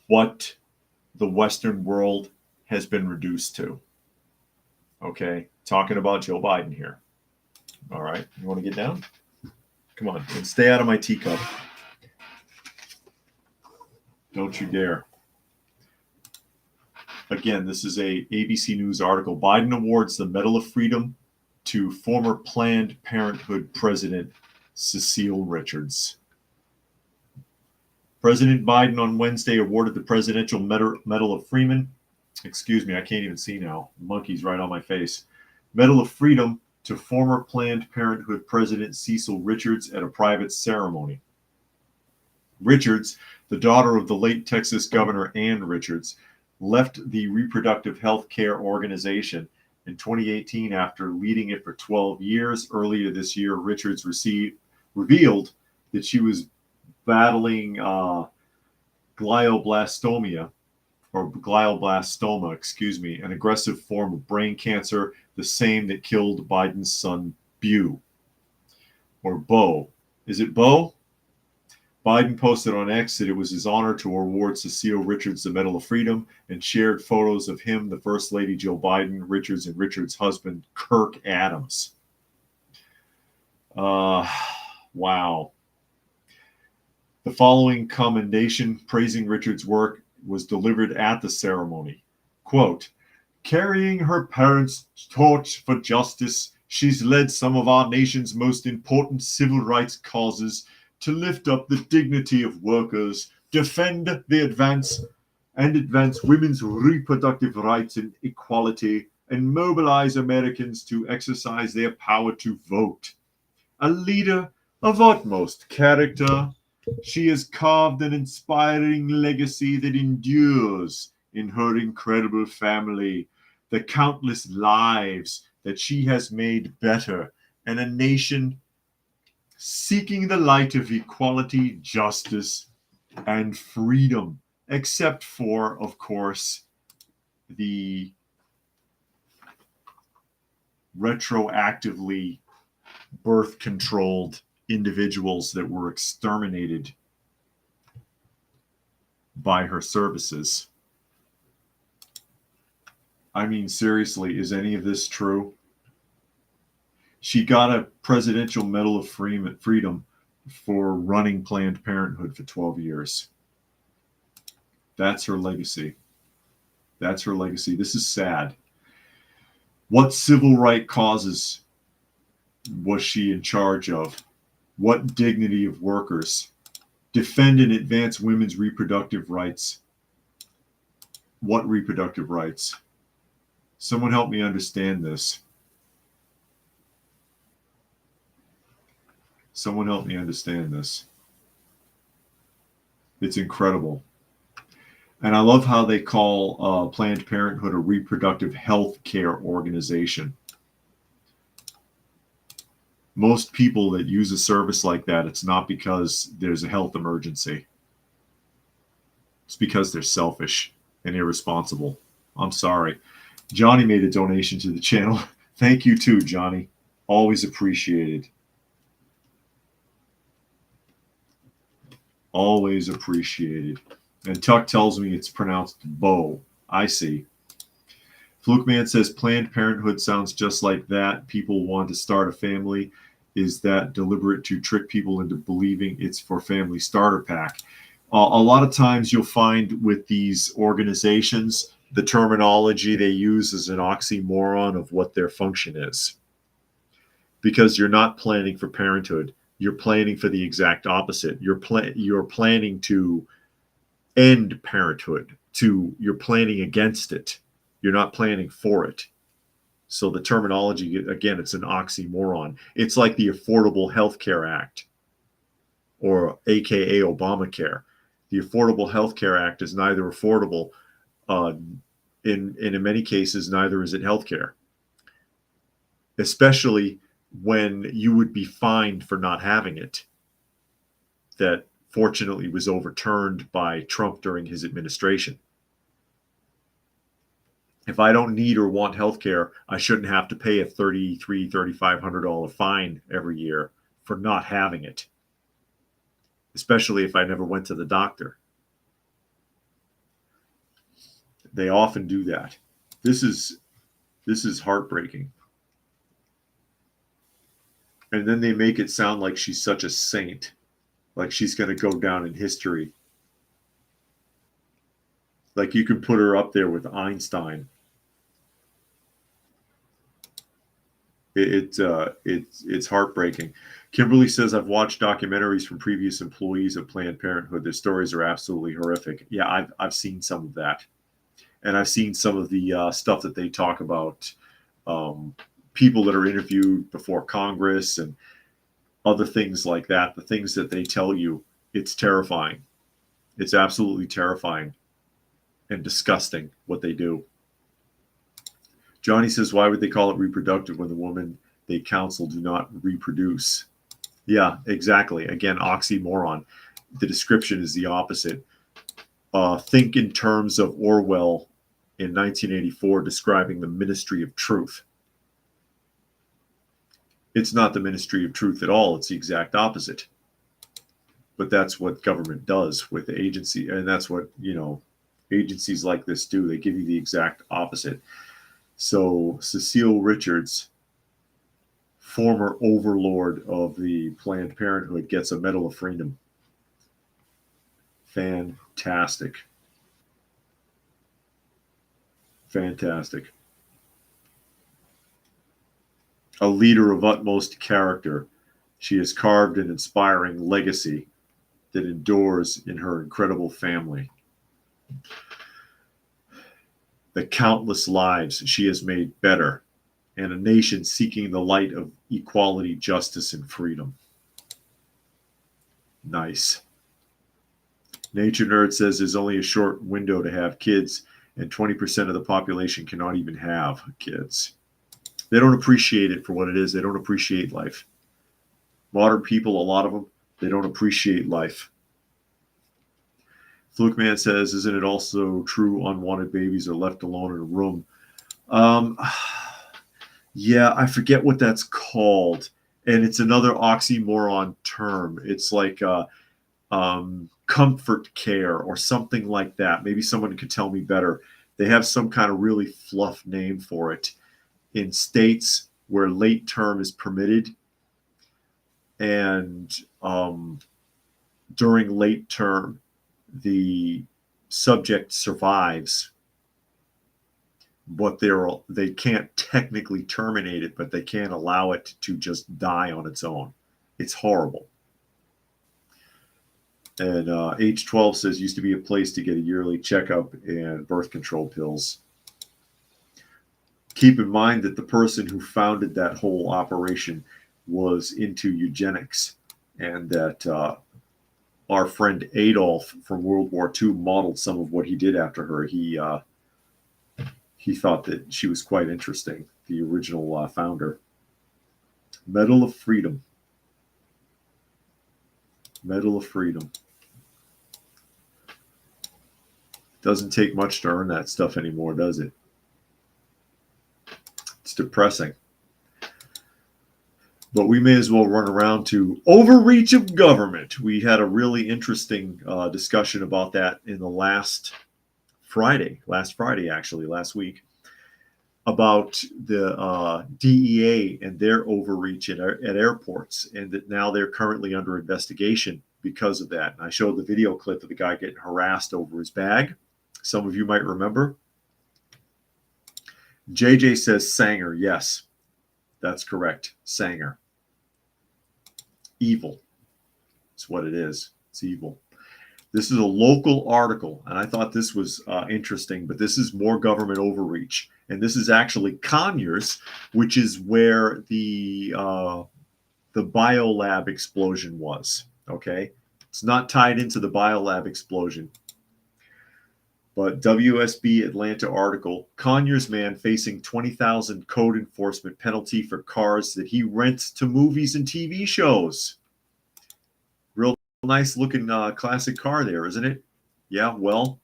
what the Western world has been reduced to. Okay, talking about Joe Biden here. All right, you want to get down? Come on, and stay out of my teacup. Don't you dare. Again, this is a ABC News article. Biden awards the Medal of Freedom to former Planned Parenthood President Cecil Richards. President Biden on Wednesday awarded the Presidential Medal of Freedom. Excuse me, I can't even see now. Monkey's right on my face. Medal of Freedom to former Planned Parenthood President Cecil Richards at a private ceremony. Richards, the daughter of the late Texas Governor Ann Richards, left the Reproductive Health Care Organization in 2018 after leading it for 12 years. Earlier this year, Richards revealed that she was battling glioblastoma, an aggressive form of brain cancer, the same that killed Biden's son, Beau, or Bo. Is it Bo? Biden posted on X that it was his honor to award Cecil Richards the Medal of Freedom and shared photos of him, the First Lady Joe Biden, Richards, and Richards' husband, Kirk Adams. Wow. The following commendation praising Richards' work was delivered at the ceremony. Quote, carrying her parents' torch for justice, she's led some of our nation's most important civil rights causes to lift up the dignity of workers, defend the advance women's reproductive rights and equality, and mobilize Americans to exercise their power to vote. A leader of utmost character, she has carved an inspiring legacy that endures in her incredible family, the countless lives that she has made better, and a nation seeking the light of equality, justice, and freedom, except for, of course, the retroactively birth-controlled individuals that were exterminated by her services. I mean, seriously, is any of this true? She got a Presidential Medal of Freedom for running Planned Parenthood for 12 years. That's her legacy. That's her legacy. This is sad. What civil right causes was she in charge of? What dignity of workers? Defend and advance women's reproductive rights. What reproductive rights? Someone help me understand this. Someone help me understand this. It's incredible. And I love how they call Planned Parenthood a reproductive health care organization. Most people that use a service like that, it's not because there's a health emergency. It's because they're selfish and irresponsible. I'm sorry. Johnny made a donation to the channel. Thank you too, Johnny. Always appreciated. Always appreciated. And Tuck tells me it's pronounced Bohm. I see. Fluke Man says Planned Parenthood sounds just like that. People want to start a family. Is that deliberate to trick people into believing it's for family starter pack? A lot of times you'll find with these organizations, the terminology they use is an oxymoron of what their function is. Because you're not planning for parenthood. You're planning for the exact opposite. You're planning to end parenthood. You're planning against it. You're not planning for it. So the terminology, again, it's an oxymoron. It's like the Affordable Health Care Act, or AKA Obamacare. The Affordable Health Care Act is neither affordable, in many cases, neither is it healthcare. Especially when you would be fined for not having it. That fortunately was overturned by Trump during his administration. If I don't need or want health care, I shouldn't have to pay a $3,300, $3,500 fine every year for not having it, especially if I never went to the doctor. They often do that. This is heartbreaking. And then they make it sound like she's such a saint, like she's going to go down in history. Like you can put her up there with Einstein. It's heartbreaking. Kimberly says, I've watched documentaries from previous employees of Planned Parenthood. Their stories are absolutely horrific. Yeah, I've seen some of that. And I've seen some of the stuff that they talk about, people that are interviewed before Congress and other things like that. The things that they tell you, it's terrifying. It's absolutely terrifying and disgusting what they do. Johnny says, why would they call it reproductive when the woman they counsel do not reproduce? Yeah, exactly. Again, oxymoron. The description is the opposite. Think in terms of Orwell in 1984 describing the ministry of truth. It's not the ministry of truth at all. It's the exact opposite. but that's what government does with the agency, and that's what agencies like this do. They give you the exact opposite. So Cecil Richards, former overlord of the Planned Parenthood, gets a Medal of Freedom. Fantastic. Fantastic. A leader of utmost character, she has carved an inspiring legacy that endures in her incredible family. The countless lives she has made better, and a nation seeking the light of equality, justice, and freedom. Nice. Nature Nerd says there's only a short window to have kids, and 20% of the population cannot even have kids. They don't appreciate it for what it is. They don't appreciate life. Modern people, a lot of them, they don't appreciate life. Fluke Man says, isn't it also true unwanted babies are left alone in a room? Yeah, I forget what that's called. And it's another oxymoron term. It's like comfort care or something like that. Maybe someone could tell me better. They have some kind of really fluff name for it. In states where late term is permitted, and during late term, the subject survives, but they can't technically terminate it, but they can't allow it to just die on its own. It's horrible. And H12 says used to be a place to get a yearly checkup and birth control pills. Keep in mind that the person who founded that whole operation was into eugenics, and that our friend Adolf from World War II modeled some of what he did after her. He thought that she was quite interesting, the original founder. Medal of Freedom. Medal of Freedom. Doesn't take much to earn that stuff anymore, does it? It's depressing. But we may as well run around to overreach of government. We had a really interesting discussion about that in the last week, about the DEA and their overreach at airports, and that now they're currently under investigation because of that. And I showed the video clip of the guy getting harassed over his bag. Some of you might remember. JJ says Sanger. Yes, that's correct. Sanger. Evil. It's what it is. It's evil. This is a local article, and I thought this was interesting, but this is more government overreach. And this is actually Conyers, which is where the biolab explosion was. Okay? It's not tied into the biolab explosion. But WSB Atlanta article, Conyers man facing $20,000 code enforcement penalty for cars that he rents to movies and TV shows. Real nice looking classic car there, isn't it? Yeah, well,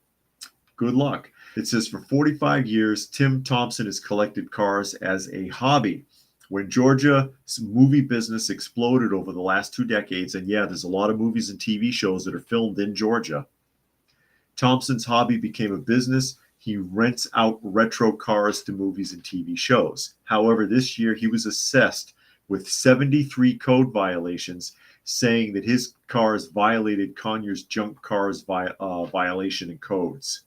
good luck. It says for 45 years, Tim Thompson has collected cars as a hobby. When Georgia's movie business exploded over the last 2 decades, and yeah, there's a lot of movies and TV shows that are filmed in Georgia, Thompson's hobby became a business. He rents out retro cars to movies and TV shows. However, this year he was assessed with 73 code violations, saying that his cars violated Conyers junk cars violation and codes.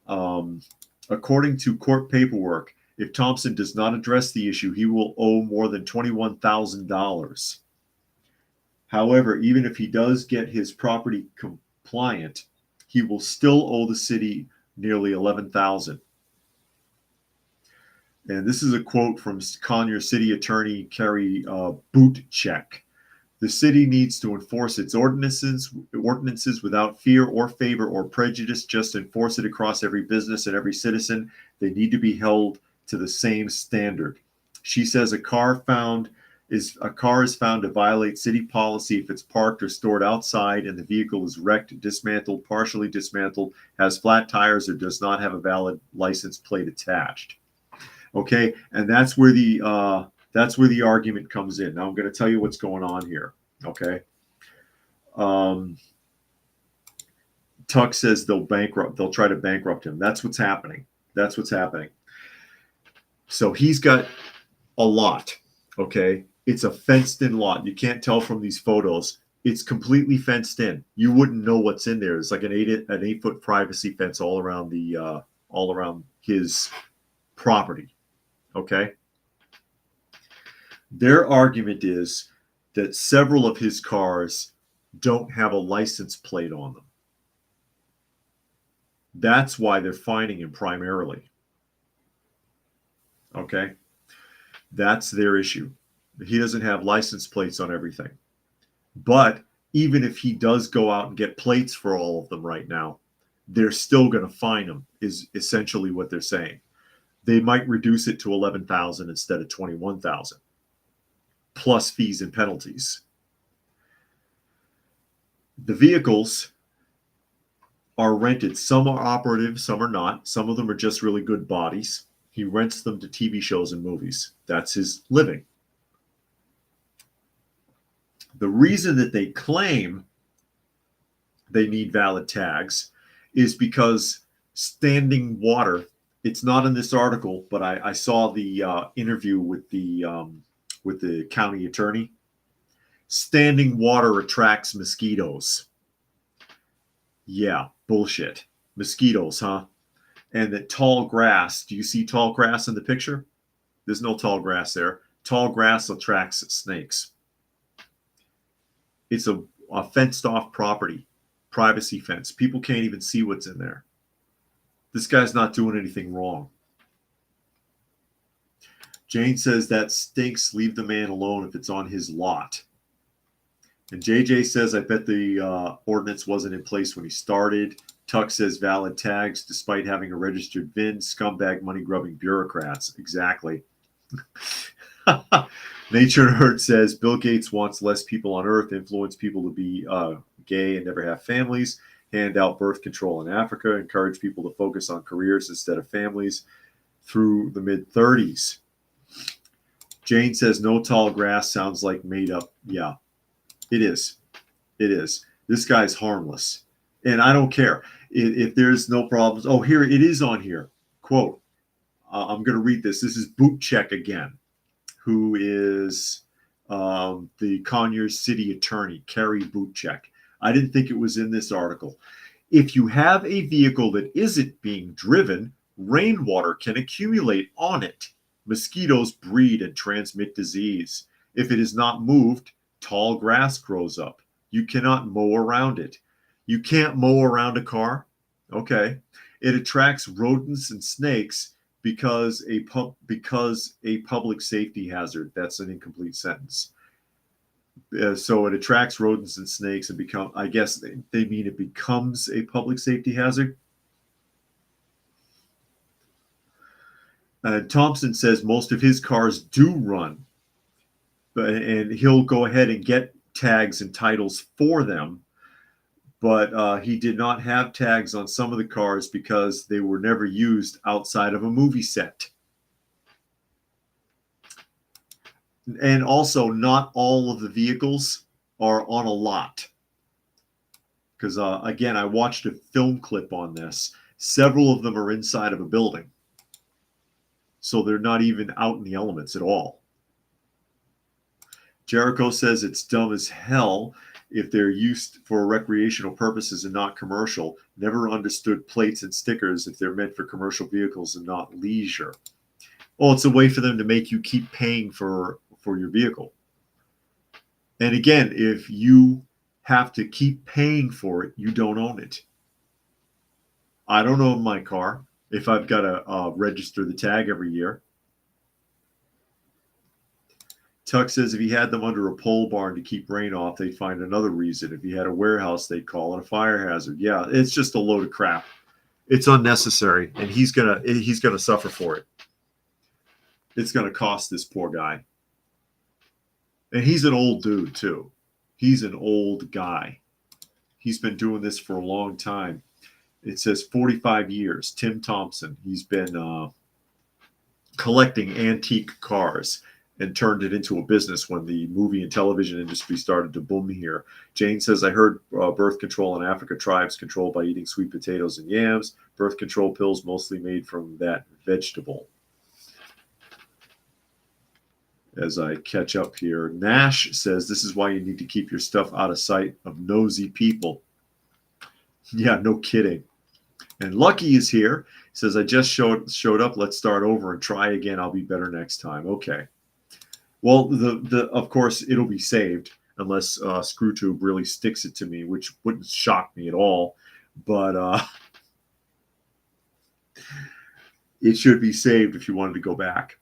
According to court paperwork, if Thompson does not address the issue, he will owe more than $21,000. However, even if he does get his property compliant, he will still owe the city nearly $11,000. And this is a quote from Conyers City Attorney Kerry Bootcheck. The city needs to enforce its ordinances without fear or favor or prejudice. Just enforce it across every business and every citizen. They need to be held to the same standard. She says a car is found to violate city policy if it's parked or stored outside and the vehicle is wrecked, dismantled, partially dismantled, has flat tires, or does not have a valid license plate attached. Okay, and that's where the argument comes in. Now I'm going to tell you what's going on here. Okay, Tuck says they'll try to bankrupt him. That's what's happening. That's what's happening. So he's got a lot. Okay. It's a fenced in lot. You can't tell from these photos. It's completely fenced in. You wouldn't know what's in there. It's like an 8-foot privacy fence all around his property. Okay. Their argument is that several of his cars don't have a license plate on them. That's why they're fining him primarily. Okay. That's their issue. He doesn't have license plates on everything. But even if he does go out and get plates for all of them right now, they're still going to fine him, is essentially what they're saying. They might reduce it to $11,000 instead of $21,000, plus fees and penalties. The vehicles are rented. Some are operative, some are not. Some of them are just really good bodies. He rents them to TV shows and movies. That's his living. The reason that they claim they need valid tags is because standing water, it's not in this article, but I saw the interview with the county attorney. Standing water attracts mosquitoes. Yeah, bullshit. Mosquitoes, huh? And that tall grass, do you see tall grass in the picture? There's no tall grass there. Tall grass attracts snakes. It's a fenced off property, privacy fence. People can't even see what's in there. This guy's not doing anything wrong. Jane says that stinks. Leave the man alone if it's on his lot. And JJ says, I bet the ordinance wasn't in place when he started. Tuck says valid tags despite having a registered VIN. Scumbag money-grubbing bureaucrats. Exactly. Nature Nerd says Bill Gates wants less people on Earth, influence people to be gay and never have families, hand out birth control in Africa, encourage people to focus on careers instead of families through the mid-30s. Jane says no tall grass sounds like made up. Yeah, it is. It is. This guy's harmless. And I don't care if there's no problems. Oh, here it is on here. Quote, I'm going to read this. This is Boot Check again, who is the Conyers city attorney, Kerry Boot Check. I didn't think it was in this article. If you have a vehicle that isn't being driven, rainwater can accumulate on it. Mosquitoes breed and transmit disease. If it is not moved, tall grass grows up. You cannot mow around it. You can't mow around a car? Okay. It attracts rodents and snakes because a public safety hazard. That's an incomplete sentence. So it attracts rodents and snakes and I guess they mean it becomes a public safety hazard. Thompson says most of his cars do run, and he'll go ahead and get tags and titles for them. But he did not have tags on some of the cars because they were never used outside of a movie set. And also, not all of the vehicles are on a lot. Because, again, I watched a film clip on this. Several of them are inside of a building. So they're not even out in the elements at all. Jericho says it's dumb as hell if they're used for recreational purposes and not commercial. Never understood plates and stickers if they're meant for commercial vehicles and not leisure. Well, it's a way for them to make you keep paying for your vehicle. And again, if you have to keep paying for it, you don't own it. I don't own my car if I've got to register the tag every year. Tuck says if he had them under a pole barn to keep rain off, they'd find another reason. If he had a warehouse, they'd call it a fire hazard. Yeah, it's just a load of crap. It's unnecessary, and he's gonna suffer for it. It's gonna cost this poor guy. And he's an old dude too. He's an old guy. He's been doing this for a long time. It says 45 years. Tim Thompson. He's been collecting antique cars. and turned it into a business when the movie and television industry started to boom here. Jane says, I heard birth control in Africa tribes controlled by eating sweet potatoes and yams. Birth control pills mostly made from that vegetable. As I catch up here, Nash says, this is why you need to keep your stuff out of sight of nosy people. Yeah, no kidding. And Lucky is here. He says, I just showed up. Let's start over and try again. I'll be better next time. Okay. Well, of course, it'll be saved unless ScrewTube really sticks it to me, which wouldn't shock me at all. But it should be saved if you wanted to go back.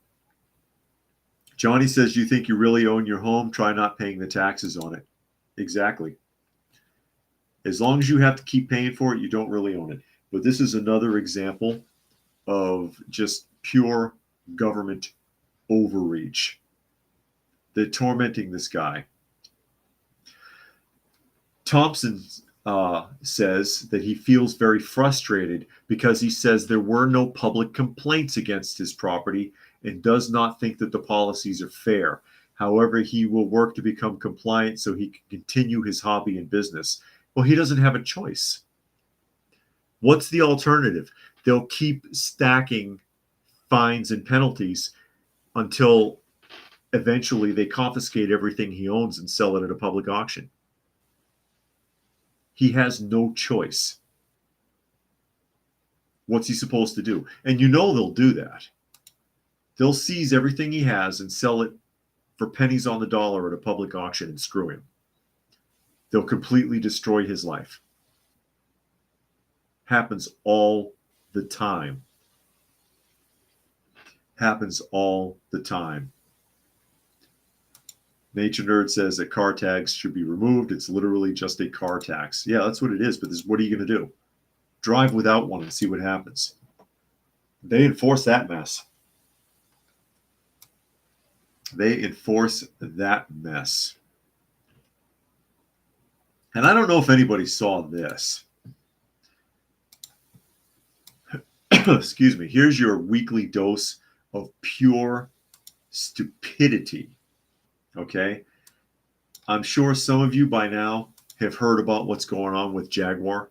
Johnny says, you think you really own your home? Try not paying the taxes on it. Exactly. As long as you have to keep paying for it, you don't really own it. But this is another example of just pure government overreach. They're tormenting this guy. Thompson says that he feels very frustrated because he says there were no public complaints against his property and does not think that the policies are fair. However, he will work to become compliant so he can continue his hobby and business. Well, he doesn't have a choice. What's the alternative? They'll keep stacking fines and penalties until eventually they confiscate everything he owns and sell it at a public auction. He has no choice. What's he supposed to do? And you know they'll do that. They'll seize everything he has and sell it for pennies on the dollar at a public auction and screw him. They'll completely destroy his life. Happens all the time. Happens all the time. Nature Nerd says that car tags should be removed. It's literally just a car tax. Yeah, that's what it is. But what are you going to do? Drive without one and see what happens. They enforce that mess. They enforce that mess. And I don't know if anybody saw this. Excuse me. Here's your weekly dose of pure stupidity. Okay? I'm sure some of you by now have heard about what's going on with Jaguar,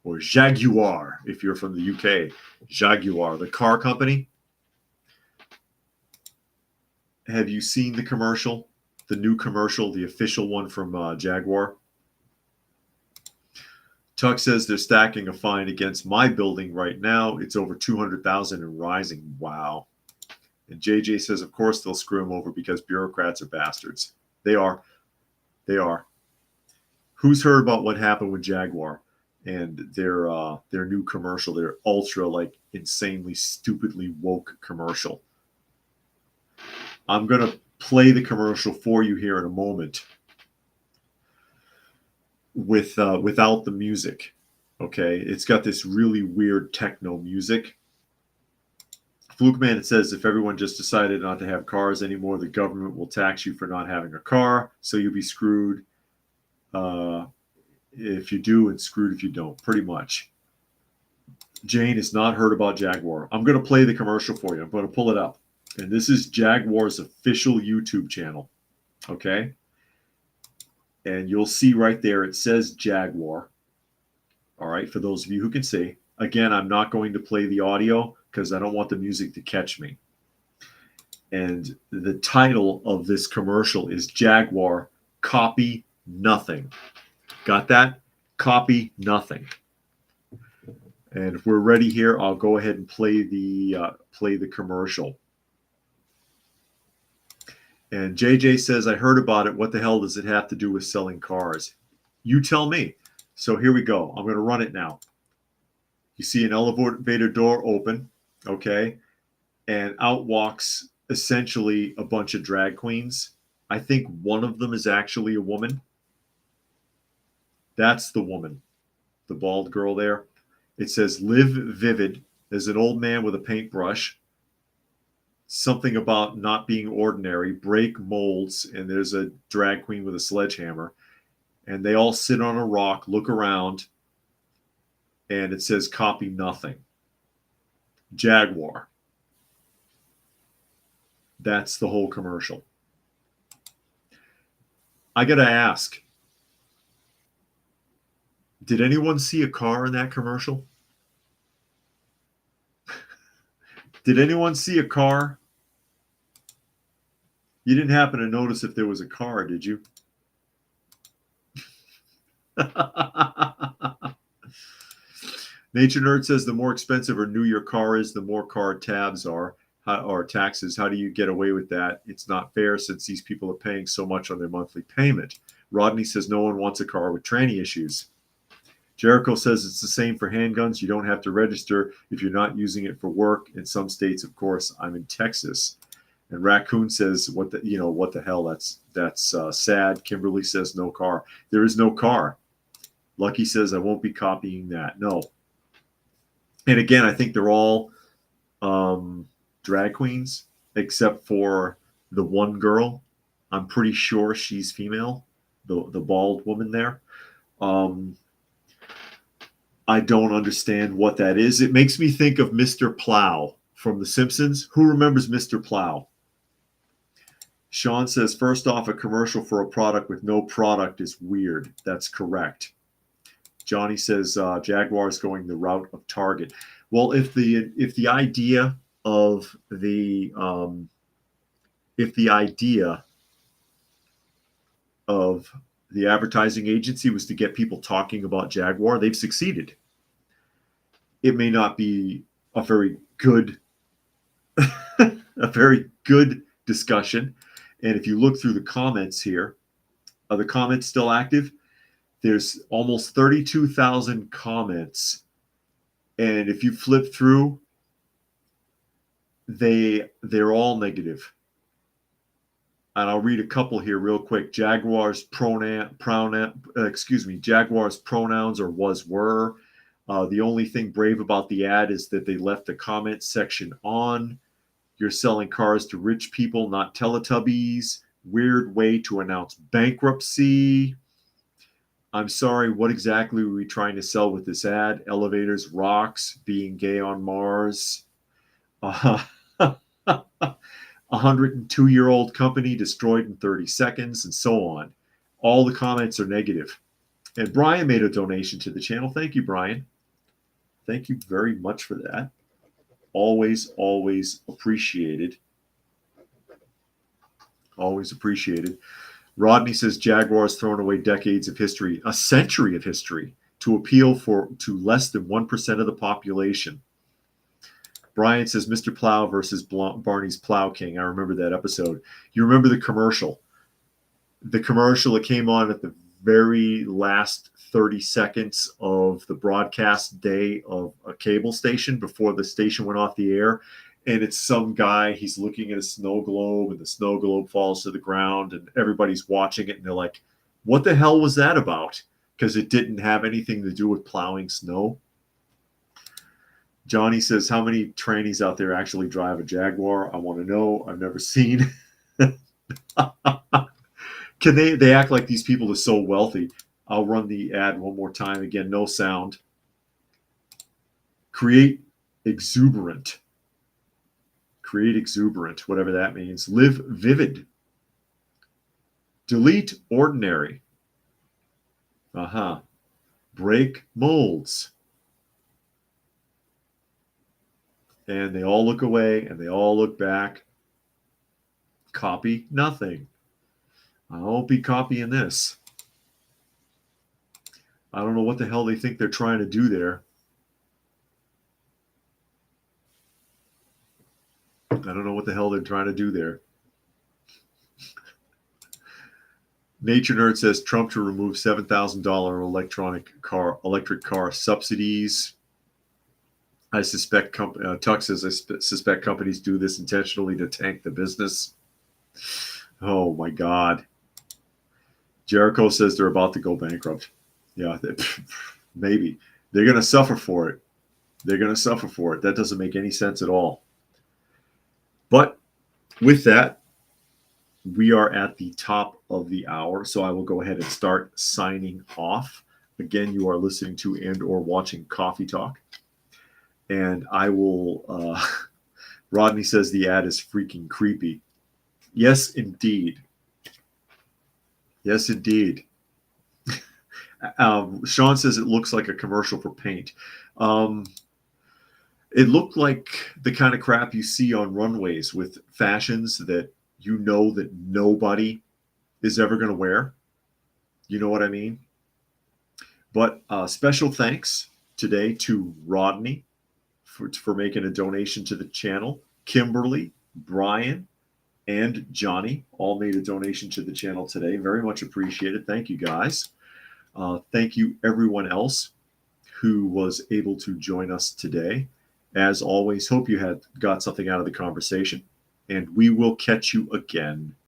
or Jaguar if you're from the UK. Jaguar, the car company. Have you seen the commercial? The new commercial, the official one from Jaguar? Tuck says they're stacking a fine against my building right now. It's over 200,000 and rising. Wow. And JJ says, of course they'll screw him over because bureaucrats are bastards. They are. They are. Who's heard about what happened with Jaguar and their new commercial, their ultra, like, insanely, stupidly woke commercial? I'm going to play the commercial for you here in a moment without the music. Okay? It's got this really weird techno music. Fluke Man, it says, if everyone just decided not to have cars anymore, the government will tax you for not having a car, so you'll be screwed if you do and screwed if you don't, pretty much. Jane has not heard about Jaguar. I'm going to play the commercial for you. I'm going to pull it up. And this is Jaguar's official YouTube channel. Okay? And you'll see right there, it says Jaguar. All right, for those of you who can see. Again, I'm not going to play the audio because I don't want the music to catch me. And the title of this commercial is Jaguar, Copy Nothing. Got that? Copy nothing. And if we're ready here, I'll go ahead and play the commercial. And JJ says, I heard about it. What the hell does it have to do with selling cars? You tell me. So here we go. I'm going to run it now. You see an elevator door open, okay? And out walks essentially a bunch of drag queens. I think one of them is actually a woman. That's the woman, the bald girl there. It says, live vivid. There's an old man with a paintbrush. Something about not being ordinary, break molds, and there's a drag queen with a sledgehammer. And they all sit on a rock, look around, and it says, copy nothing. Jaguar. That's the whole commercial. I got to ask, did anyone see a car in that commercial? Did anyone see a car? You didn't happen to notice if there was a car, did you? Nature Nerd says the more expensive or new your car is, the more car tabs are or taxes. How do you get away with that? It's not fair since these people are paying so much on their monthly payment. Rodney says no one wants a car with tranny issues. Jericho says it's the same for handguns. You don't have to register if you're not using it for work. In some states, of course, I'm in Texas. And Raccoon says, what the hell? That's sad. Kimberly says no car. There is no car. Lucky says I won't be copying that. No. And again, I think they're all drag queens except for the one girl. I'm pretty sure she's female, the bald woman there. I don't understand what that is. It makes me think of Mr. Plow from The Simpsons. Who remembers Mr. Plow? Sean says, first off, a commercial for a product with no product is weird. That's correct. Johnny says Jaguar is going the route of Target. Well, if the idea of the advertising agency was to get people talking about Jaguar, they've succeeded. It may not be a very good discussion. And if you look through the comments here, are the comments still active? There's almost 32,000 comments. And if you flip through, they're all negative. And I'll read a couple here real quick. Jaguar's pronouns or were. The only thing brave about the ad is that they left the comment section on. You're selling cars to rich people, not Teletubbies. Weird way to announce bankruptcy. I'm sorry, what exactly were we trying to sell with this ad? Elevators, rocks, being gay on Mars. 102-year-old company destroyed in 30 seconds, and so on. All the comments are negative. And Brian made a donation to the channel. Thank you, Brian. Thank you very much for that. Always, always appreciated. Always appreciated. Rodney says Jaguar's thrown away decades of history, a century of history, to appeal to less than 1% of the population. Brian says Mr. Plow versus Barney's Plow King. I remember that episode. You remember the commercial? The commercial that came on at the very last 30 seconds of the broadcast day of a cable station before the station went off the air. And it's some guy, he's looking at a snow globe, and the snow globe falls to the ground, and everybody's watching it, and they're like, what the hell was that about? Because it didn't have anything to do with plowing snow. Johnny says, how many trannies out there actually drive a Jaguar? I want to know. I've never seen. Can they act like these people are so wealthy? I'll run the ad one more time. Again, no sound. Create exuberant. Create exuberant, whatever that means. Live vivid. Delete ordinary. Break molds. And they all look away and they all look back. Copy nothing. I won't be copying this. I don't know what the hell they think they're trying to do there. I don't know what the hell they're trying to do there. Nature Nerd says Trump to remove $7,000 electric car subsidies. I suspect Tuck says I suspect companies do this intentionally to tank the business. Oh my God. Jericho says they're about to go bankrupt. Yeah, maybe. They're going to suffer for it. They're going to suffer for it. That doesn't make any sense at all. But with that, we are at the top of the hour, so I will go ahead and start signing off. Again, you are listening to and or watching Coffee Talk. And I will, Rodney says the ad is freaking creepy. Yes, indeed. Yes, indeed. Sean says it looks like a commercial for paint. Um, it looked like the kind of crap you see on runways with fashions that you know that nobody is ever going to wear. You know what I mean? But special thanks today to Rodney for making a donation to the channel. Kimberly, Brian, and Johnny all made a donation to the channel today. Very much appreciated. Thank you, guys. Thank you, everyone else who was able to join us today. As always, hope you had got something out of the conversation, and we will catch you again